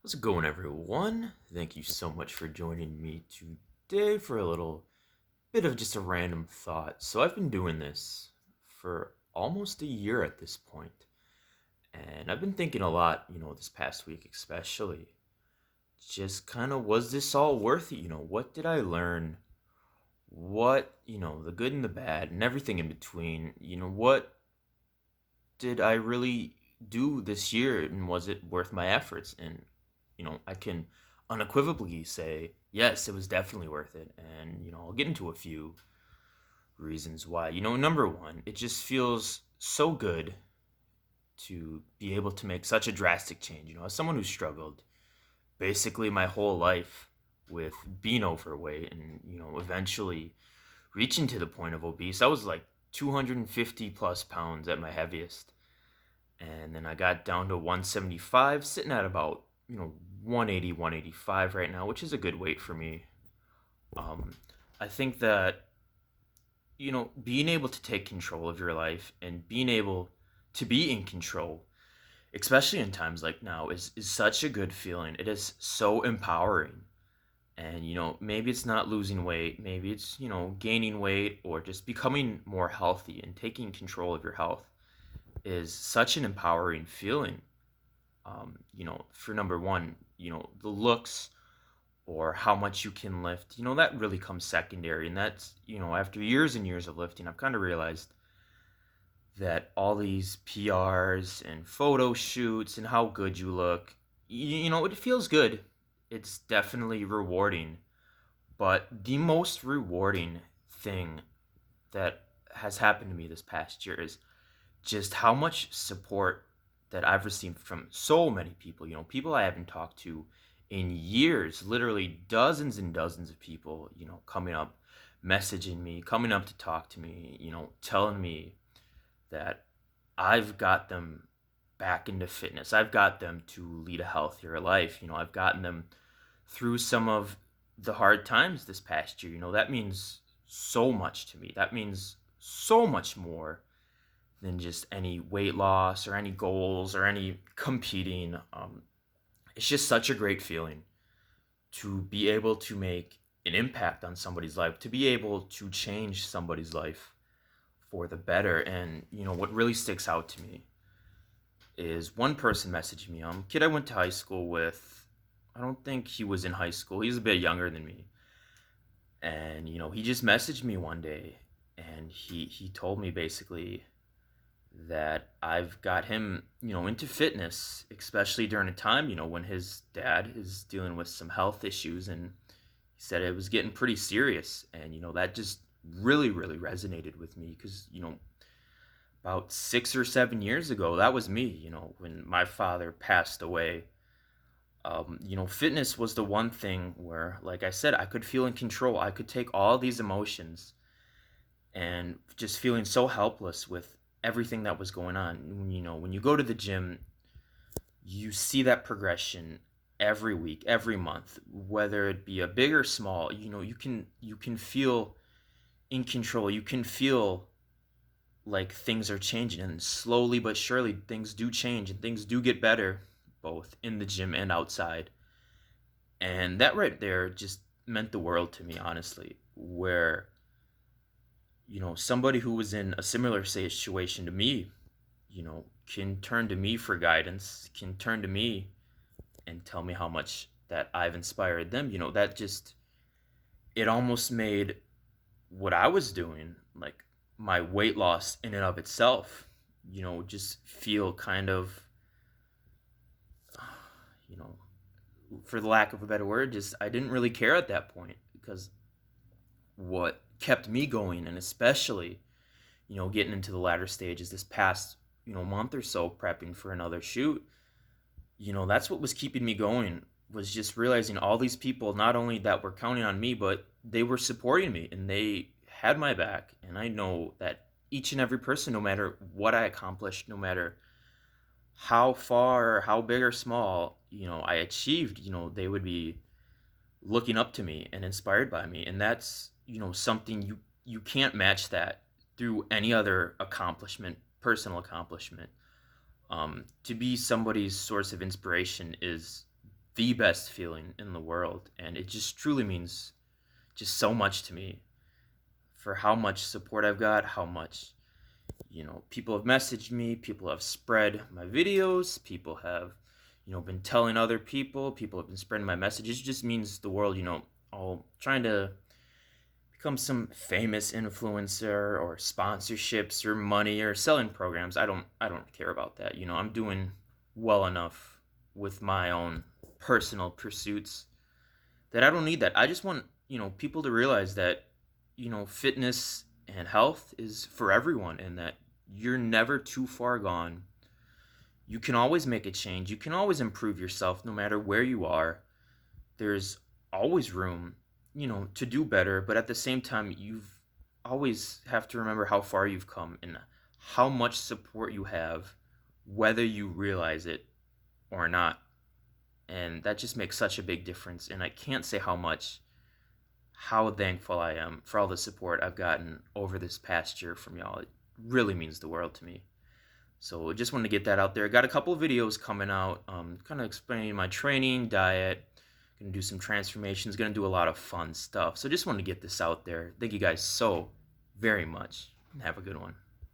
How's it going, everyone? Thank you so much for joining me today for a little bit of just a random thought. So, I've been doing this for almost a year at this point, and I've been thinking a lot, this past week, especially. Just kind of, was this all worth it? What did I learn? The good and the bad, and everything in between. What did I really do this year, and was it worth my efforts? And I can unequivocally say yes, it was definitely worth it. And I'll get into a few reasons why. Number one, it just feels so good to be able to make such a drastic change. As someone who struggled basically my whole life with being overweight and eventually reaching to the point of obese, I was like 250 plus pounds at my heaviest, and then I got down to 175, sitting at about 180, 185 right now, which is a good weight for me. um, I think that being able to take control of your life and being able to be in control, especially in times like now, is such a good feeling. It is so empowering. And maybe it's not losing weight, maybe it's gaining weight, or just becoming more healthy and taking control of your health is such an empowering feeling. For number one, the looks or how much you can lift, that really comes secondary. And that's, after years and years of lifting, I've kind of realized that all these PRs and photo shoots and how good you look, it feels good. It's definitely rewarding. But the most rewarding thing that has happened to me this past year is just how much support that I've received from so many people, people I haven't talked to in years, literally dozens and dozens of people, coming up, messaging me, coming up to talk to me, telling me that I've got them back into fitness. I've got them to lead a healthier life. I've gotten them through some of the hard times this past year. That means so much to me. That means so much more than just any weight loss or any goals or any competing. It's just such a great feeling to be able to make an impact on somebody's life, to be able to change somebody's life for the better. And what really sticks out to me is one person messaged me, kid I went to high school with. I don't think he was in high school. He's a bit younger than me. And he just messaged me one day, and he told me basically that I've got him, into fitness, especially during a time, when his dad is dealing with some health issues, and he said it was getting pretty serious. And that just really, really resonated with me because about 6 or 7 years ago, that was me. When my father passed away. Fitness was the one thing where, like I said, I could feel in control. I could take all these emotions and just feeling so helpless with everything that was going on. When you go to the gym, you see that progression every week, every month, whether it be a big or small. You can feel in control. You can feel like things are changing, and slowly but surely things do change and things do get better, both in the gym and outside. And that right there just meant the world to me, honestly, where somebody who was in a similar situation to me, can turn to me for guidance, can turn to me and tell me how much that I've inspired them. That just, it almost made what I was doing, like my weight loss in and of itself, just feel kind of, you know, for the lack of a better word, just I didn't really care at that point, because what kept me going, and especially getting into the latter stages this past month or so, prepping for another shoot, that's what was keeping me going, was just realizing all these people, not only that were counting on me, but they were supporting me and they had my back. And I know that each and every person, no matter what I accomplished, no matter how far or how big or small I achieved, they would be looking up to me and inspired by me. And that's something you can't match that through any other accomplishment, personal accomplishment. To be somebody's source of inspiration is the best feeling in the world, and it just truly means just so much to me for how much support I've got, how much people have messaged me, people have spread my videos, people have been telling other people, people have been spreading my messages. It just means the world, all trying to become some famous influencer or sponsorships or money or selling programs. I don't care about that. I'm doing well enough with my own personal pursuits that I don't need that. I just want, people to realize that, fitness and health is for everyone, and that you're never too far gone. You can always make a change. You can always improve yourself no matter where you are. There's always room, to do better, but at the same time, you've always have to remember how far you've come and how much support you have, whether you realize it or not. And that just makes such a big difference. And I can't say how thankful I am for all the support I've gotten over this past year from y'all. It really means the world to me. So just wanted to get that out there. Got a couple of videos coming out, kind of explaining my training, diet. Gonna do some transformations. Gonna do a lot of fun stuff. So just wanted to get this out there. Thank you guys so very much, and have a good one.